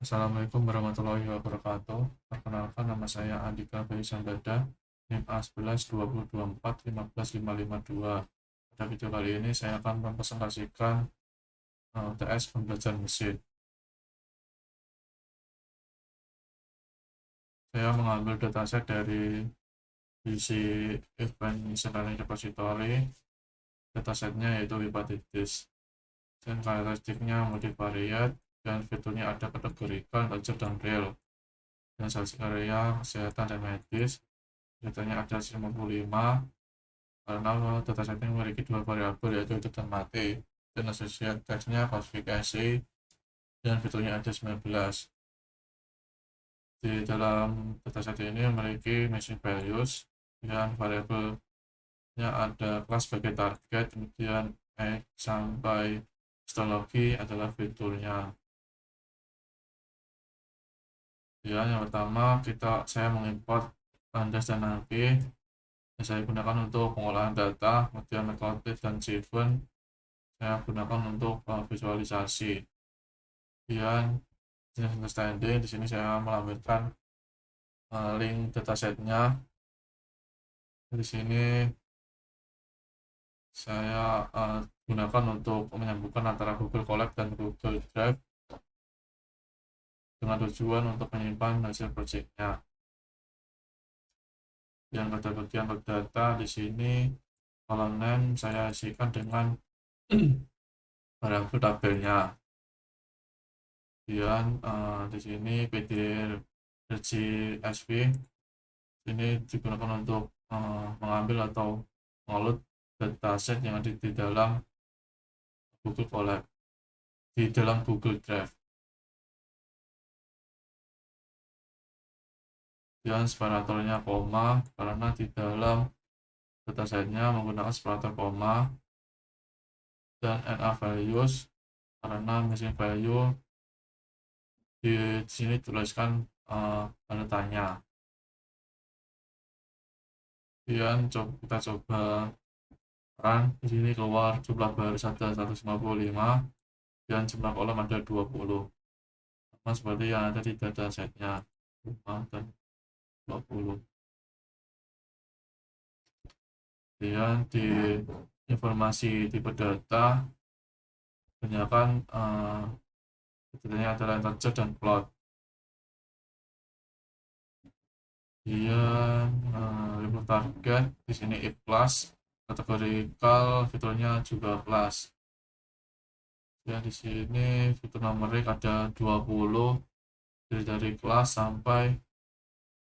Assalamualaikum warahmatullahi wabarakatuh. Perkenalkan, nama saya Andika Bayu Sambada, NIM A11 2024 15552. Pada video kali ini saya akan mempresentasikan UTS pembelajaran mesin. Saya mengambil dataset dari isi Information Learning Repository. Datasetnya yaitu hepatitis. Dan karakteristiknya multivariat, dan fiturnya ada kategorical, ledger, dan real. Dan saksi karya kesehatan dan medis, datanya ada 55 karena datasetnya memiliki dua variabel yaitu hidup dan mati, dan associate teksnya klasifikasi, dan fiturnya ada 19. Di dalam dataset ini memiliki missing values, dan variabelnya ada kelas sebagai target, kemudian X sampai histologi adalah fiturnya. Ya, yang pertama saya mengimport landas dan NAPI yang saya gunakan untuk pengolahan data, kemudian metode dan Jevon saya gunakan untuk visualisasi. Kemudian business understanding, di sini saya melampirkan link datasetnya. Di sini saya gunakan untuk menyambungkan antara Google Colab dan Google Drive dengan tujuan untuk menyimpan hasil proyeknya. Yang pada bagian data di sini kolom name saya isikan dengan variabel tabelnya. Kemudian di sini PD RGSV ini digunakan untuk mengambil atau mengolah dataset yang ada di dalam Google Colab, di dalam Google Drive. Dan separatornya koma karena di dalam datasetnya menggunakan separator koma, dan NA values karena missing value di sini tuliskan tanda tanya. Kemudian kita coba run. Di sini keluar jumlah baris ada 155 dan jumlah kolom ada 20, sama seperti yang ada di datasetnya 5 dan 20. Kemudian di informasi tipe data kebanyakan datanya adalah integer dan float. Kemudian remote target di sini if class, kategorikal fiturnya juga class. Ya, di sini fitur numerik ada 20 dari kelas sampai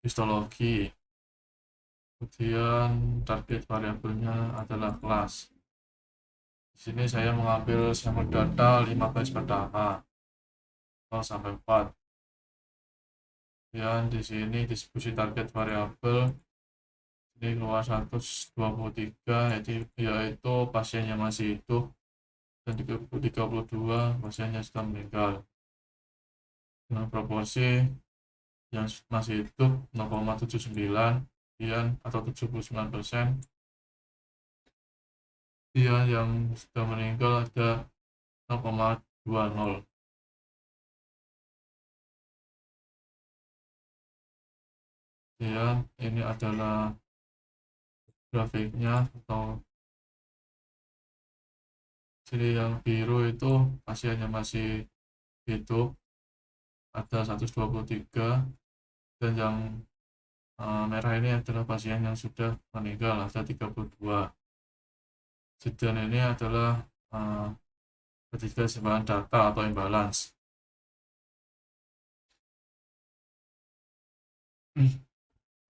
histologi. Kemudian target variabelnya adalah kelas. Di sini saya mengambil sampel data 5 baris pertama 0 sampai 4. Dan di sini distribusi target variabel ini keluar 123, yaitu pasien yang masih hidup, dan 32 pasiennya sudah meninggal, dengan proporsi yang masih hidup 0,79 atau 79%. Yang sudah meninggal ada 0,20. Ini adalah grafiknya, atau sini yang biru itu pasien yang masih hidup ada 123, dan yang merah ini adalah pasien yang sudah meninggal ada 32. Dan ini adalah ketidakseimbangan data atau imbalance.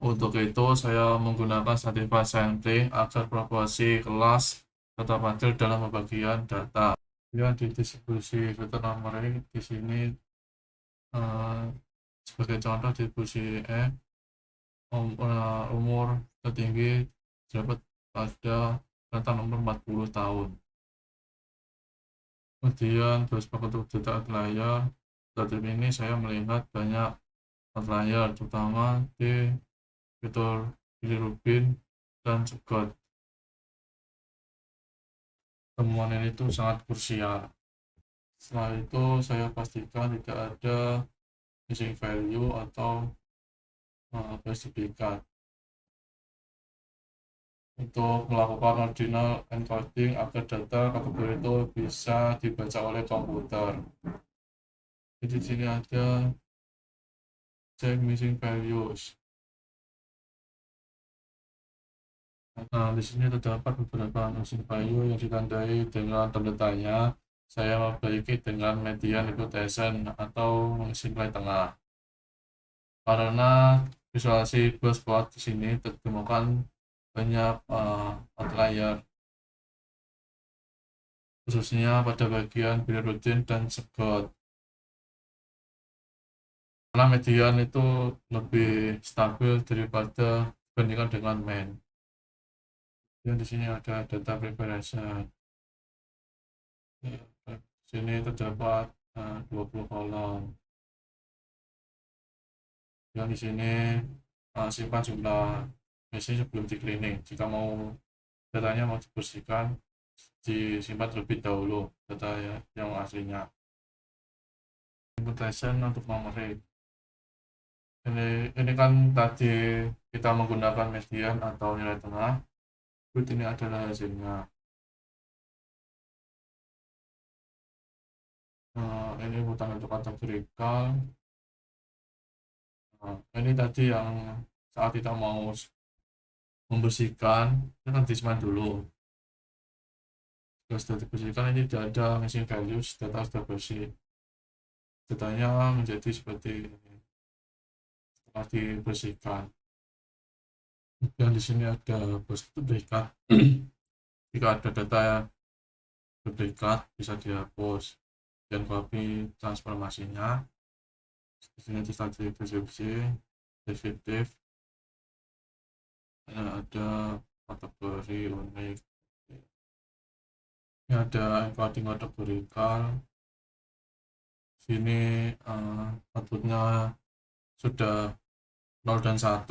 Untuk itu saya menggunakan stratified sampling agar proporsi kelas tetap adil dalam pembagian data. Yang di distribusi fitur numerik di sini sebagai contoh distribusi umur tertinggi dapat pada rentang umur 40 tahun. Kemudian benchmark untuk data outlier. Saat ini saya melihat banyak outlier, terutama di fitur bilirubin dan Zugot. Temuan ini itu sangat krusial. Setelah itu saya pastikan tidak ada missing value atau base duplikat. Untuk melakukan ordinal encoding agar data kategori itu bisa dibaca oleh komputer. Jadi di sini ada check missing values. Nah, di sini terdapat beberapa missing value yang ditandai dengan tanda tanya. Saya memiliki dengan median reputation atau mengisi nilai tengah. Karena visualisasi bus plot di sini ditemukan banyak outlier, khususnya pada bagian bilirubin dan segot. Karena median itu lebih stabil daripada dibandingkan dengan mean. Dan di sini ada data preparation. Di sini terdapat 20 kolom. Dan di sini simpan jumlah misi sebelum di cleaning. Jika mau datanya mau dibersihkan, disimpan terlebih dahulu data yang aslinya. Imputation untuk memory. Ini kan tadi kita menggunakan median atau nilai tengah. Ini adalah hasilnya. Ini urutan untuk kategorikal. Ini tadi yang saat kita mau membersihkan, itu kan disimpan dulu. Sudah dibersihkan, ini tidak ada missing values, data sudah bersih. Datanya menjadi seperti ini setelah dibersihkan. Dan di sini ada bus duplikat. Jika ada data duplikat bisa dihapus dan copy transformasinya. Di sini di deskripsi definitif, ada kategori unik. Ini ada encoding kategorikal. Sini outputnya sudah 0 dan 1.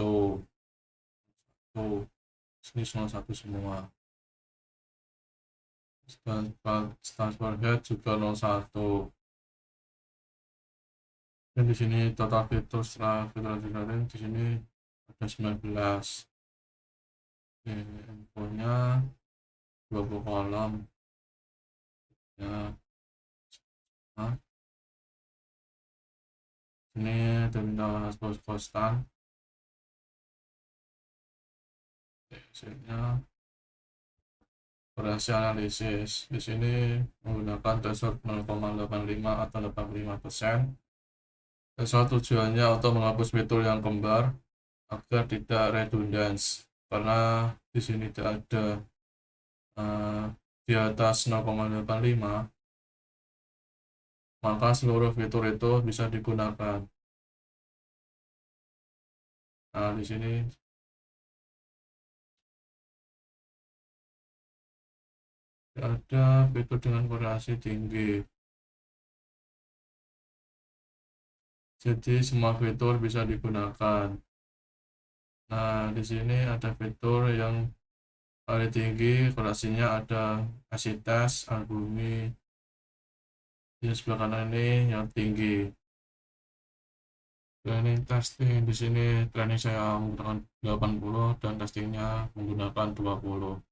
Sini 01 semua. Transfer head juga 01. Dan di sini total fitur setelah fitur di sini ada 19. Infonya 20 kolom. Ya. Ini terminal konstan. Hasilnya operasi analisis. Di sini menggunakan threshold 0,85 atau 85%. Threshold tujuannya untuk menghapus fitur yang kembar agar tidak redundans. Karena di sini tidak ada di atas 0,85, maka seluruh fitur itu bisa digunakan. Nah, di sini ada fitur dengan korelasi tinggi. Jadi semua fitur bisa digunakan. Nah, di sini ada fitur yang paling tinggi, korelasinya ada asitas, albumi. Di sebelah kanan ini yang tinggi. Training testing di sini training saya menggunakan 80 dan testingnya menggunakan 20.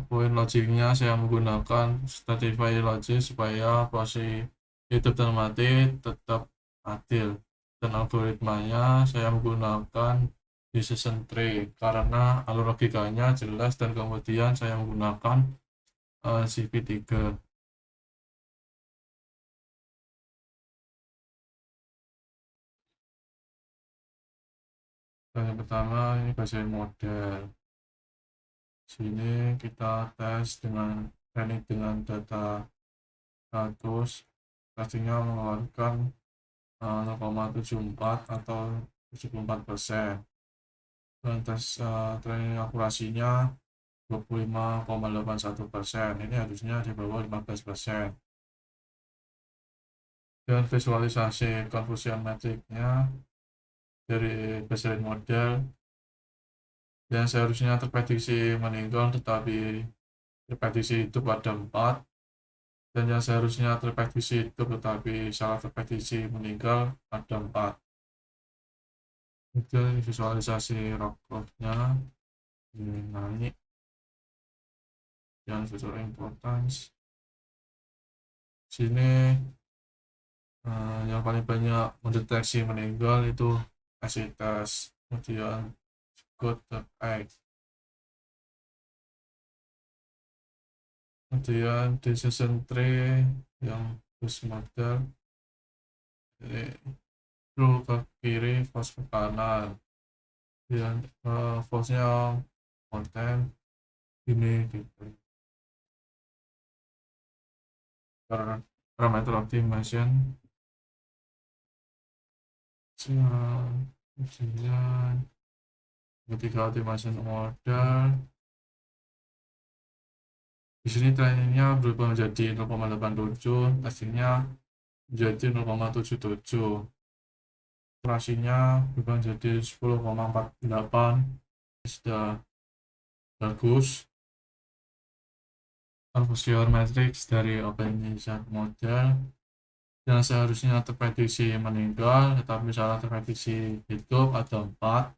Poin logiknya saya menggunakan Stratify logic supaya proses hidup dan mati tetap adil, dan algoritmanya saya menggunakan decision tree karena alur logikanya jelas, dan kemudian saya menggunakan CV3. Dan yang pertama ini bahasa model. Sini kita tes dengan training dengan data 100, testingnya mengeluarkan 0,74 atau 74%, dan tes training akurasinya 25,81%. Ini harusnya di bawah 15%. Dan visualisasi confusion metricnya dari baseline model yang seharusnya terprediksi meninggal tetapi terprediksi hidup ada 4, dan yang seharusnya terprediksi hidup tetapi salah terprediksi meninggal ada 4. Itu visualisasi rocknya naik yang sesuai importance. Sini yang paling banyak mendeteksi meninggal itu asitas, kemudian good egg, kemudian decision tree yang bus model, jadi true ke kiri, false ke kanan, dan false-nya konten ini gitu. Parameter optimization kemudian ketika optimization model, di sini trainingnya berubah menjadi 0,87, testingnya menjadi 0,77, akurasinya berubah menjadi 10,48, sudah bagus. Confusion matrix dari optimization model yang seharusnya terprediksi meninggal tetapi salah terprediksi hidup ada 4,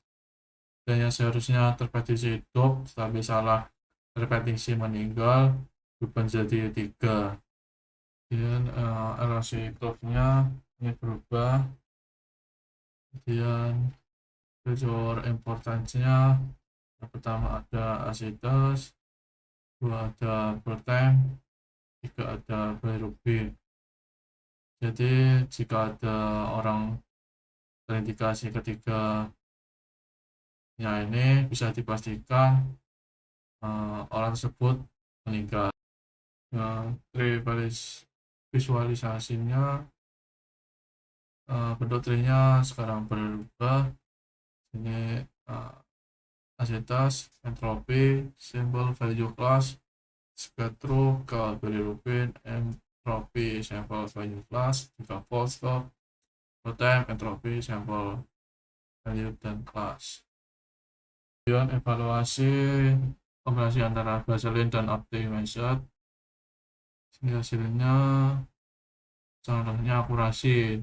dan yang seharusnya terprediksi hidup tetapi salah terprediksi meninggal berubah menjadi 3. Dan erosi curve-nya ini berubah, kemudian feature importance-nya yang pertama ada asitas, 2 ada protein, 3 ada bilirubin. Jadi jika ada orang terindikasi ketiganya ini bisa dipastikan orang tersebut meninggal. Visualisasinya bentuk tree-nya sekarang berubah. Ini asitas, entropi, simbol value class, spektrum ke bilirubin, entropi sampel value class, jika false ke protein, entropi sampel value dan class. Kemudian evaluasi kombinasi antara baseline dan optimized. Ini hasilnya contohnya akurasi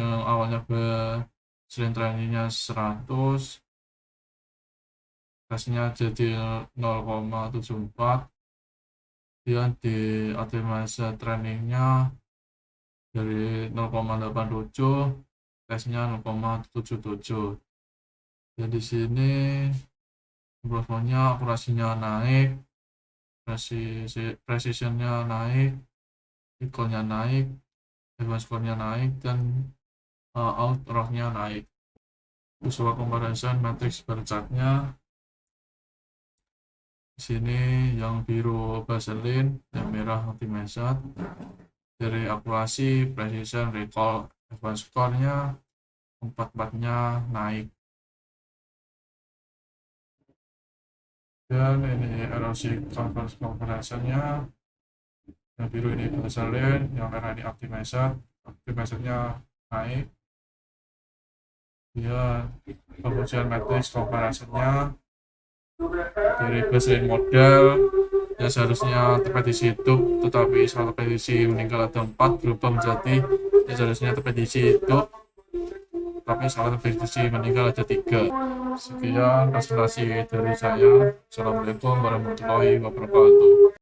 yang awalnya baseline trainingnya 100, tesnya jadi 0,74, kemudian di optimized trainingnya dari 0,87, tesnya 0,77. dan di sini improvementnya akurasinya naik, precisionnya naik, equalnya naik, advance score-nya naik, dan outrow-nya naik. Visual comparison matrix bar chart-nya di sini yang biru baseline, yang merah optimized. Dari akurasi, precision, recall, advance score-nya 4-4-nya naik. Dan ini erosi comparison-nya, yang biru ini baseline, yang merah ini optimized-nya naik. Ya, kemudian matrix comparison-nya dari baseline model yang seharusnya terprediksi hidup tetapi salah terprediksi meninggal ada 4 berubah menjadi yang seharusnya terprediksi hidup tapi salah terprediksi meninggal ada 3. Sekian presentasi dari saya. Assalamualaikum warahmatullahi wabarakatuh.